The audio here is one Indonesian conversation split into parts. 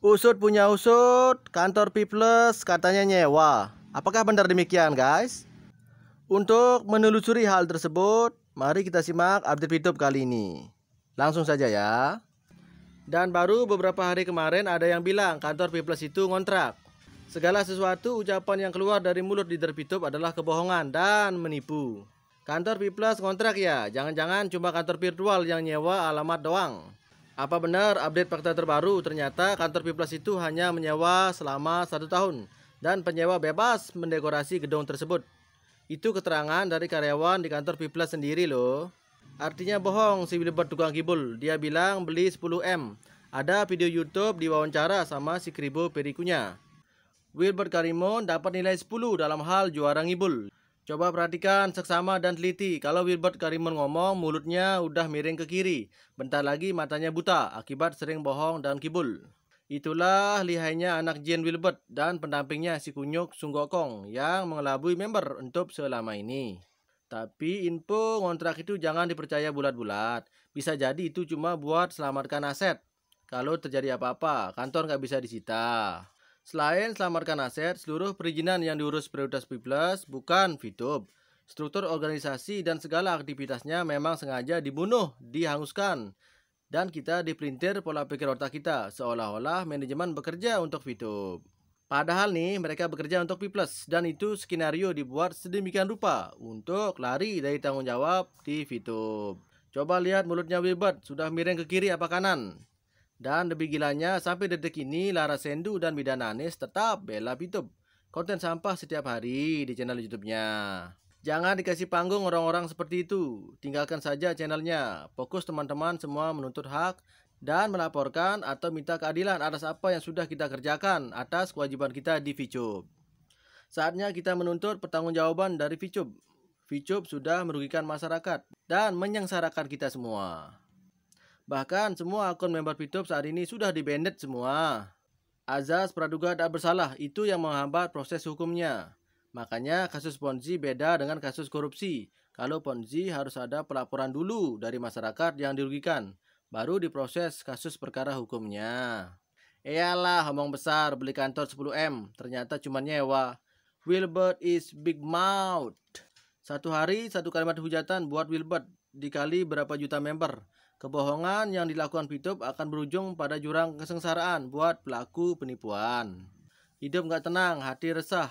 Usut punya usut, kantor P Plus katanya nyewa. Apakah benar demikian, guys? Untuk menelusuri hal tersebut, mari kita simak update YouTube kali ini. Langsung saja ya. Dan baru beberapa hari kemarin ada yang bilang kantor P Plus itu ngontrak. Segala sesuatu ucapan yang keluar dari mulut leader YouTube adalah kebohongan dan menipu. Kantor P Plus ngontrak ya? Jangan-jangan cuma kantor virtual yang nyewa alamat doang. Apa benar update fakta terbaru? Ternyata kantor P Plus itu hanya menyewa selama 1 tahun dan penyewa bebas mendekorasi gedung tersebut. Itu keterangan dari karyawan di kantor P Plus sendiri loh. Artinya bohong si Wilbert tukang kibul. Dia bilang beli 10M. Ada video YouTube diwawancara sama si Kribo Perikunya. Wilbert Karimon dapat nilai 10 dalam hal juara ngibul. Coba perhatikan seksama dan teliti. Kalau Wilbert Karimon ngomong, mulutnya udah miring ke kiri. Bentar lagi matanya buta akibat sering bohong dan kibul. Itulah lihainya anak Jin Wilbert dan pendampingnya si Kunyuk Sunggokong yang mengelabui member untuk selama ini. Tapi info kontrak itu jangan dipercaya bulat-bulat. Bisa jadi itu cuma buat selamatkan aset. Kalau terjadi apa-apa, kantor nggak bisa disita. Selain selamatkan aset, seluruh perizinan yang diurus Prioritas P Plus bukan VTube. Struktur organisasi dan segala aktivitasnya memang sengaja dibunuh, dihanguskan. Dan kita dipelintir pola pikir otak kita, seolah-olah manajemen bekerja untuk VTube. Padahal nih, mereka bekerja untuk P Plus, dan itu skenario dibuat sedemikian rupa untuk lari dari tanggung jawab di VTube. Coba lihat mulutnya Wilbert, sudah miring ke kiri apa kanan? Dan lebih gilanya, sampai detik ini Lara Sendu dan Bidan Anis tetap bela VTube. Konten sampah setiap hari di channel YouTube-nya. Jangan dikasih panggung orang-orang seperti itu. Tinggalkan saja channelnya. Fokus teman-teman semua menuntut hak dan melaporkan atau minta keadilan atas apa yang sudah kita kerjakan atas kewajiban kita di VTube. Saatnya kita menuntut pertanggungjawaban dari VTube. VTube sudah merugikan masyarakat dan menyengsarakan kita semua. Bahkan semua akun member VTube saat ini sudah di-banned semua. Azas praduga tak bersalah itu yang menghambat proses hukumnya. Makanya kasus Ponzi beda dengan kasus korupsi. Kalau Ponzi harus ada pelaporan dulu dari masyarakat yang dirugikan, baru diproses kasus perkara hukumnya. Iyalah, omong besar beli kantor 10M, ternyata cuma nyewa. Wilbert is big mouth. Satu hari satu kalimat hujatan buat Wilbert dikali berapa juta member. Kebohongan yang dilakukan VTube akan berujung pada jurang kesengsaraan buat pelaku penipuan. Hidup gak tenang, hati resah,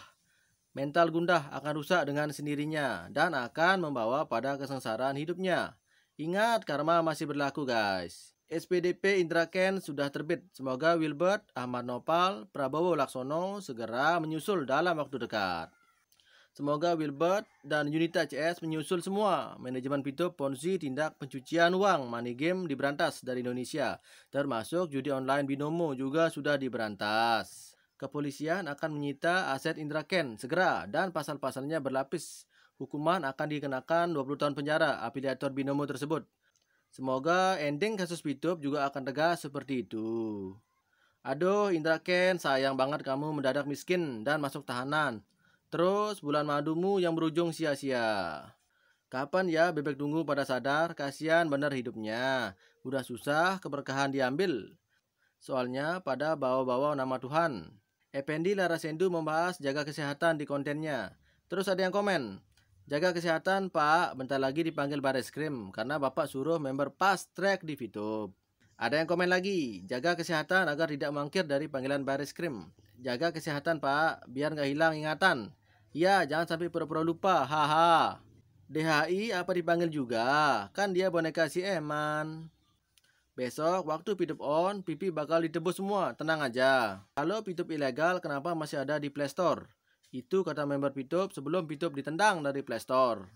mental gundah akan rusak dengan sendirinya dan akan membawa pada kesengsaraan hidupnya. Ingat, karma masih berlaku guys. SPDP Indra Kents sudah terbit. Semoga Wilbert, Ahmad Nopal, Prabowo Laksono segera menyusul dalam waktu dekat. Semoga Wilbert dan Yunita CS menyusul semua. Manajemen VTube Ponzi tindak pencucian uang money game diberantas dari Indonesia. Termasuk judi online binomo juga sudah diberantas. Kepolisian akan menyita aset Indra Kents segera dan pasal-pasalnya berlapis. Hukuman akan dikenakan 20 tahun penjara afiliator binomo tersebut. Semoga ending kasus VTube juga akan tegas seperti itu. Aduh Indra Kents, sayang banget kamu mendadak miskin dan masuk tahanan. Terus bulan madumu yang berujung sia-sia. Kapan ya bebek tunggu pada sadar? Kasihan bener hidupnya. Udah susah keberkahan diambil. Soalnya pada bawa-bawa nama Tuhan. Effendi Larasendu membahas jaga kesehatan di kontennya. Terus ada yang komen, jaga kesehatan pak, bentar lagi dipanggil Bareskrim karena bapak suruh member fast track di VTube. Ada yang komen lagi, jaga kesehatan agar tidak mangkir dari panggilan Bareskrim. Jaga kesehatan pak, biar nggak hilang ingatan. Ya, jangan sampai pura-pura lupa, haha. DHI apa dipanggil juga? Kan dia boneka si Eman. Besok waktu VTube on, pipi bakal ditebus semua, tenang aja. Kalau VTube ilegal, kenapa masih ada di Play Store? Itu kata member VTube sebelum VTube ditendang dari Play Store.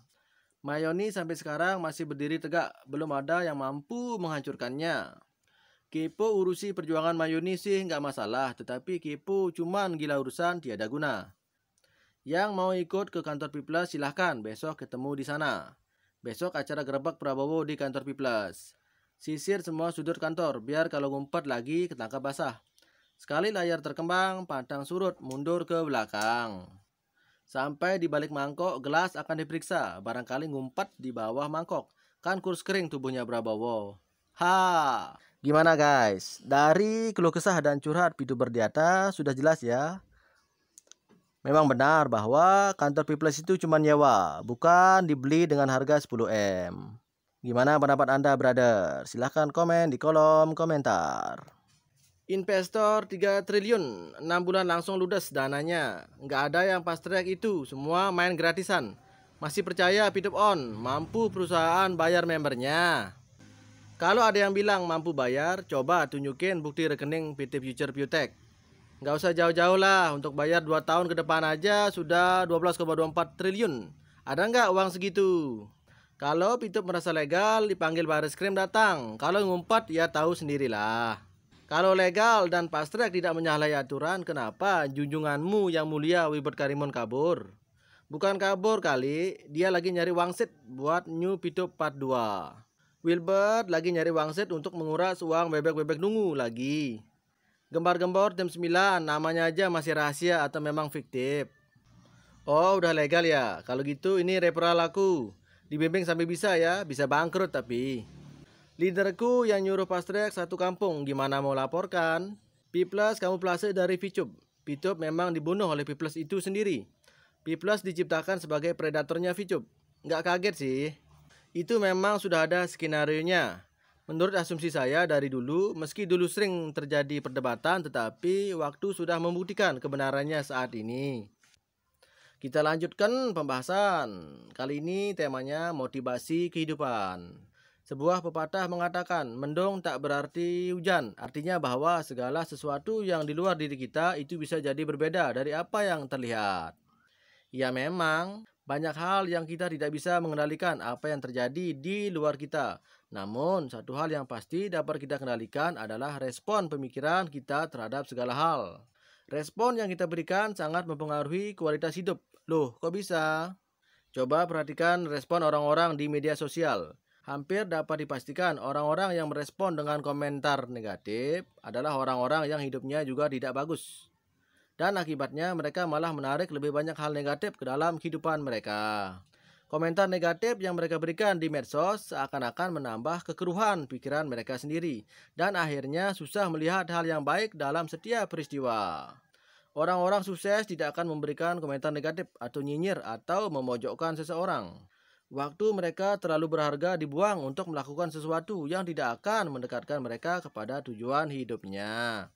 Mayoni sampai sekarang masih berdiri tegak, belum ada yang mampu menghancurkannya. Kepo urusi perjuangan Mayoni sih nggak masalah, tetapi kepo cuman gila urusan tiada guna. Yang mau ikut ke kantor P Plus silahkan, besok ketemu di sana. Besok acara gerebek Prabowo di kantor P Plus. Sisir semua sudut kantor, biar kalau ngumpet lagi ketangkap basah. Sekali layar terkembang, pantang surut, mundur ke belakang. Sampai di balik mangkok, gelas akan diperiksa. Barangkali ngumpet di bawah mangkok. Kan kurus kering tubuhnya Prabowo. Ha! Gimana guys? Dari keluh kesah dan curhat VTuber di atas sudah jelas ya. Memang benar bahwa kantor Peoples itu cuma nyewa, bukan dibeli dengan harga 10M. Gimana pendapat Anda, brother? Silahkan komen di kolom komentar. Investor 3 triliun, 6 bulan langsung ludes dananya. Nggak ada yang fast track itu, semua main gratisan. Masih percaya Pitup On, mampu perusahaan bayar membernya? Kalau ada yang bilang mampu bayar, coba tunjukin bukti rekening PT Future Biotech. Nggak usah jauh-jauh lah, untuk bayar 2 tahun ke depan aja sudah 12,24 triliun. Ada nggak uang segitu? Kalau Pitup merasa legal, dipanggil baris krim datang. Kalau ngumpat, ya tahu sendirilah. Kalau legal dan fast track tidak menyalahi aturan, kenapa junjunganmu yang mulia Wibert Karimun kabur? Bukan kabur kali, dia lagi nyari wangsit buat New Pitup Part 2. Wilbert lagi nyari wangsit untuk menguras uang bebek-bebek nungu lagi. Gembar-gembor jam 9, namanya aja masih rahasia atau memang fiktif? Oh, udah legal ya? Kalau gitu ini referral aku. Dibimbing sampai bisa ya, bisa bangkrut tapi. Leaderku yang nyuruh fast track satu kampung, gimana mau laporkan? P-Plus kamu plase dari VTube. VTube memang dibunuh oleh P-Plus itu sendiri. P-Plus diciptakan sebagai predatornya VTube. Nggak kaget sih. Itu memang sudah ada skenarionya. Menurut asumsi saya dari dulu, meski dulu sering terjadi perdebatan, tetapi waktu sudah membuktikan kebenarannya saat ini. Kita lanjutkan pembahasan. Kali ini temanya motivasi kehidupan. Sebuah pepatah mengatakan, mendung tak berarti hujan. Artinya bahwa segala sesuatu yang di luar diri kita itu bisa jadi berbeda dari apa yang terlihat. Ya memang, banyak hal yang kita tidak bisa mengendalikan apa yang terjadi di luar kita. Namun, satu hal yang pasti dapat kita kendalikan adalah respon pemikiran kita terhadap segala hal. Respon yang kita berikan sangat mempengaruhi kualitas hidup. Loh, kok bisa? Coba perhatikan respon orang-orang di media sosial. Hampir dapat dipastikan orang-orang yang merespon dengan komentar negatif adalah orang-orang yang hidupnya juga tidak bagus. Dan akibatnya mereka malah menarik lebih banyak hal negatif ke dalam kehidupan mereka. Komentar negatif yang mereka berikan di medsos seakan-akan menambah kekeruhan pikiran mereka sendiri. Dan akhirnya susah melihat hal yang baik dalam setiap peristiwa. Orang-orang sukses tidak akan memberikan komentar negatif atau nyinyir atau memojokkan seseorang. Waktu mereka terlalu berharga dibuang untuk melakukan sesuatu yang tidak akan mendekatkan mereka kepada tujuan hidupnya.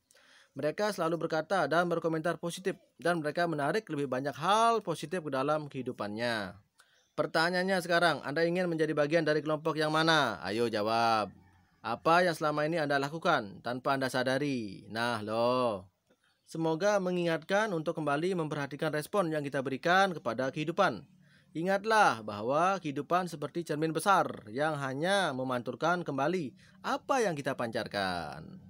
Mereka selalu berkata dan berkomentar positif, dan mereka menarik lebih banyak hal positif ke dalam kehidupannya. Pertanyaannya sekarang, Anda ingin menjadi bagian dari kelompok yang mana? Ayo jawab. Apa yang selama ini Anda lakukan tanpa Anda sadari? Nah loh. Semoga mengingatkan untuk kembali memperhatikan respon yang kita berikan kepada kehidupan. Ingatlah bahwa kehidupan seperti cermin besar yang hanya memanturkan kembali apa yang kita pancarkan.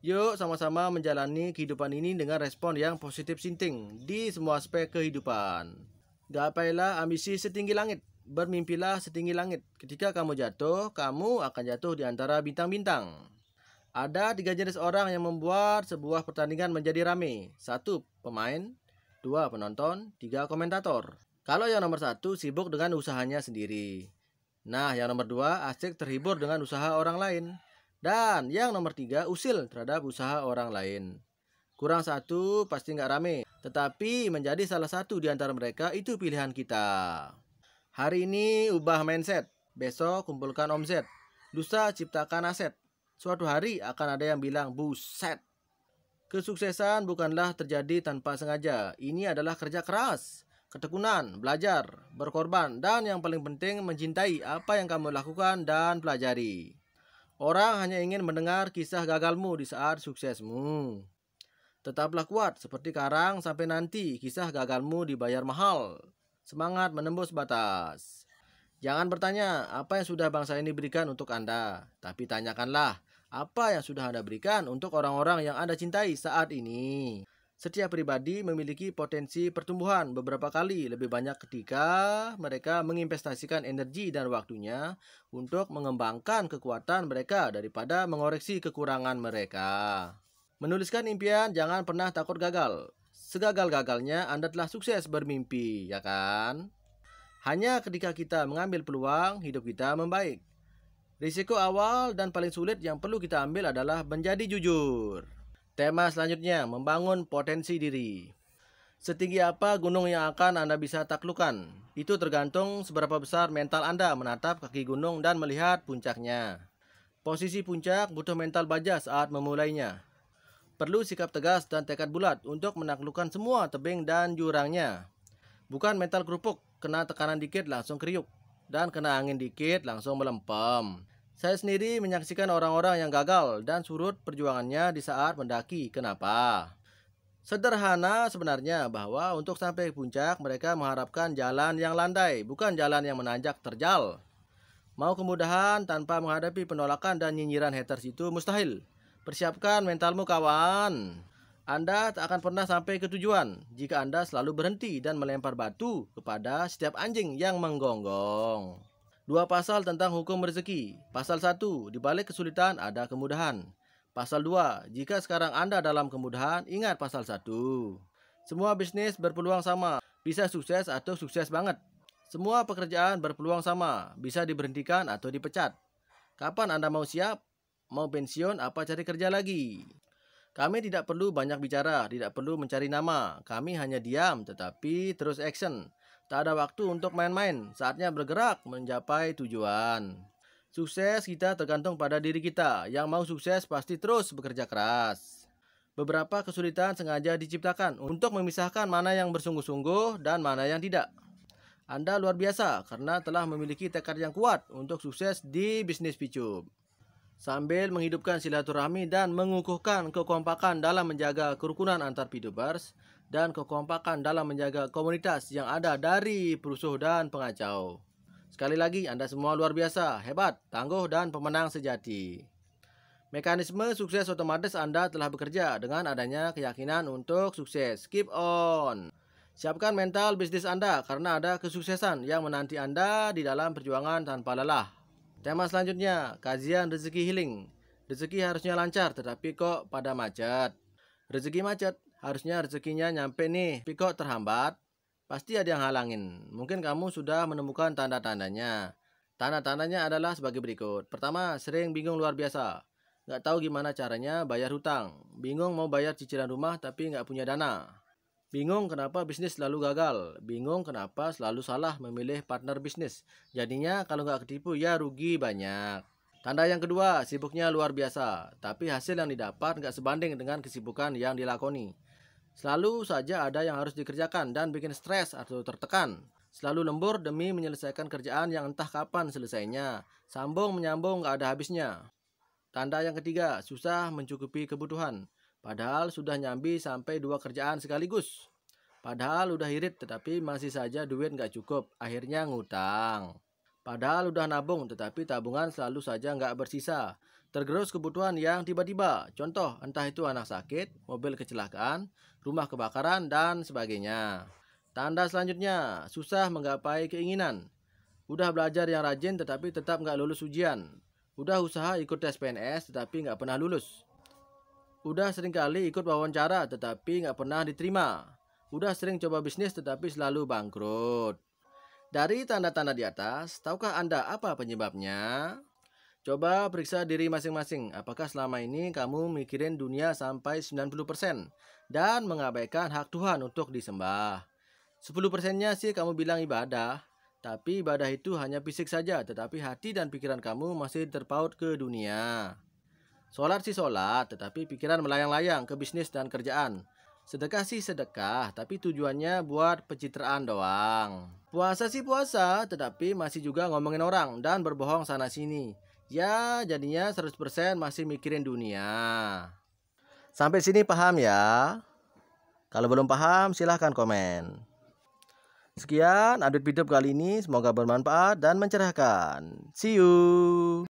Yuk sama-sama menjalani kehidupan ini dengan respon yang positif thinking di semua aspek kehidupan. Gapailah ambisi setinggi langit, bermimpilah setinggi langit. Ketika kamu jatuh, kamu akan jatuh di antara bintang-bintang. Ada 3 jenis orang yang membuat sebuah pertandingan menjadi rame. 1. Pemain, 2. Penonton, 3. Komentator. Kalau yang nomor 1 sibuk dengan usahanya sendiri. Nah, yang nomor 2 asik terhibur dengan usaha orang lain. Dan yang nomor 3 usil terhadap usaha orang lain. Kurang satu pasti nggak rame. Tetapi menjadi salah satu di antara mereka itu pilihan kita. Hari ini ubah mindset. Besok kumpulkan omset. Lusa ciptakan aset. Suatu hari akan ada yang bilang buset. Kesuksesan bukanlah terjadi tanpa sengaja. Ini adalah kerja keras, ketekunan, belajar, berkorban, dan yang paling penting mencintai apa yang kamu lakukan dan pelajari. Orang hanya ingin mendengar kisah gagalmu di saat suksesmu. Tetaplah kuat seperti karang sampai nanti kisah gagalmu dibayar mahal. Semangat menembus batas. Jangan bertanya apa yang sudah bangsa ini berikan untuk Anda, tapi tanyakanlah apa yang sudah Anda berikan untuk orang-orang yang Anda cintai saat ini. Setiap pribadi memiliki potensi pertumbuhan beberapa kali lebih banyak ketika mereka menginvestasikan energi dan waktunya untuk mengembangkan kekuatan mereka daripada mengoreksi kekurangan mereka. Menuliskan impian, jangan pernah takut gagal. Segagal-gagalnya Anda telah sukses bermimpi, ya kan? Hanya ketika kita mengambil peluang, hidup kita membaik. Risiko awal dan paling sulit yang perlu kita ambil adalah menjadi jujur. Tema selanjutnya, membangun potensi diri. Setinggi apa gunung yang akan Anda bisa taklukkan? Itu tergantung seberapa besar mental Anda menatap kaki gunung dan melihat puncaknya. Posisi puncak butuh mental baja saat memulainya. Perlu sikap tegas dan tekad bulat untuk menaklukkan semua tebing dan jurangnya. Bukan mental kerupuk, kena tekanan dikit langsung kriuk, dan kena angin dikit langsung melempem. Saya sendiri menyaksikan orang-orang yang gagal dan surut perjuangannya di saat mendaki. Kenapa? Sederhana sebenarnya bahwa untuk sampai puncak mereka mengharapkan jalan yang landai, bukan jalan yang menanjak terjal. Mau kemudahan tanpa menghadapi penolakan dan nyinyiran haters itu mustahil. Persiapkan mentalmu kawan. Anda tak akan pernah sampai ke tujuan jika Anda selalu berhenti dan melempar batu kepada setiap anjing yang menggonggong. 2 pasal tentang hukum rezeki. Pasal 1, di balik kesulitan ada kemudahan. Pasal 2, jika sekarang Anda dalam kemudahan, ingat pasal 1. Semua bisnis berpeluang sama, bisa sukses atau sukses banget. Semua pekerjaan berpeluang sama, bisa diberhentikan atau dipecat. Kapan Anda mau siap? Mau pensiun apa cari kerja lagi? Kami tidak perlu banyak bicara, tidak perlu mencari nama. Kami hanya diam tetapi terus action. Tak ada waktu untuk main-main, saatnya bergerak mencapai tujuan. Sukses kita tergantung pada diri kita. Yang mau sukses pasti terus bekerja keras. Beberapa kesulitan sengaja diciptakan untuk memisahkan mana yang bersungguh-sungguh dan mana yang tidak. Anda luar biasa karena telah memiliki tekad yang kuat untuk sukses di bisnis picup. Sambil menghidupkan silaturahmi dan mengukuhkan kekompakan dalam menjaga kerukunan antar pidubers dan kekompakan dalam menjaga komunitas yang ada dari perusuh dan pengacau. Sekali lagi, Anda semua luar biasa, hebat, tangguh, dan pemenang sejati. Mekanisme sukses otomatis Anda telah bekerja dengan adanya keyakinan untuk sukses. Keep on. Siapkan mental bisnis Anda karena ada kesuksesan yang menanti Anda di dalam perjuangan tanpa lelah. Tema selanjutnya, kajian rezeki healing. Rezeki harusnya lancar tetapi kok pada macet. Rezeki macet, harusnya rezekinya nyampe nih, tapi kok terhambat? Pasti ada yang halangin. Mungkin kamu sudah menemukan tanda-tandanya. Tanda-tandanya adalah sebagai berikut. Pertama, sering bingung luar biasa. Nggak tahu gimana caranya bayar hutang. Bingung mau bayar cicilan rumah tapi nggak punya dana. Bingung kenapa bisnis selalu gagal. Bingung kenapa selalu salah memilih partner bisnis. Jadinya kalau nggak ketipu ya rugi banyak. Tanda yang kedua, sibuknya luar biasa. Tapi hasil yang didapat nggak sebanding dengan kesibukan yang dilakoni. Selalu saja ada yang harus dikerjakan dan bikin stres atau tertekan. Selalu lembur demi menyelesaikan kerjaan yang entah kapan selesainya. Sambung menyambung nggak ada habisnya. Tanda yang ketiga, susah mencukupi kebutuhan. Padahal sudah nyambi sampai 2 kerjaan sekaligus. Padahal udah irit tetapi masih saja duit nggak cukup. Akhirnya ngutang. Padahal udah nabung tetapi tabungan selalu saja nggak bersisa. Tergerus kebutuhan yang tiba-tiba. Contoh, entah itu anak sakit, mobil kecelakaan, rumah kebakaran, dan sebagainya. Tanda selanjutnya, susah menggapai keinginan. Udah belajar yang rajin tetapi tetap nggak lulus ujian. Udah usaha ikut tes PNS tetapi nggak pernah lulus. Udah sering kali ikut wawancara tetapi nggak pernah diterima. Udah sering coba bisnis tetapi selalu bangkrut. Dari tanda-tanda di atas, tahukah Anda apa penyebabnya? Coba periksa diri masing-masing. Apakah selama ini kamu mikirin dunia sampai 90% dan mengabaikan hak Tuhan untuk disembah? 10%-nya sih kamu bilang ibadah, tapi ibadah itu hanya fisik saja, tetapi hati dan pikiran kamu masih terpaut ke dunia. Sholat sih sholat, tetapi pikiran melayang-layang ke bisnis dan kerjaan. Sedekah sih sedekah, tapi tujuannya buat pencitraan doang. Puasa sih puasa, tetapi masih juga ngomongin orang dan berbohong sana-sini. Ya, jadinya 100% masih mikirin dunia. Sampai sini paham ya? Kalau belum paham, silahkan komen. Sekian update hidup kali ini, semoga bermanfaat dan mencerahkan. See you!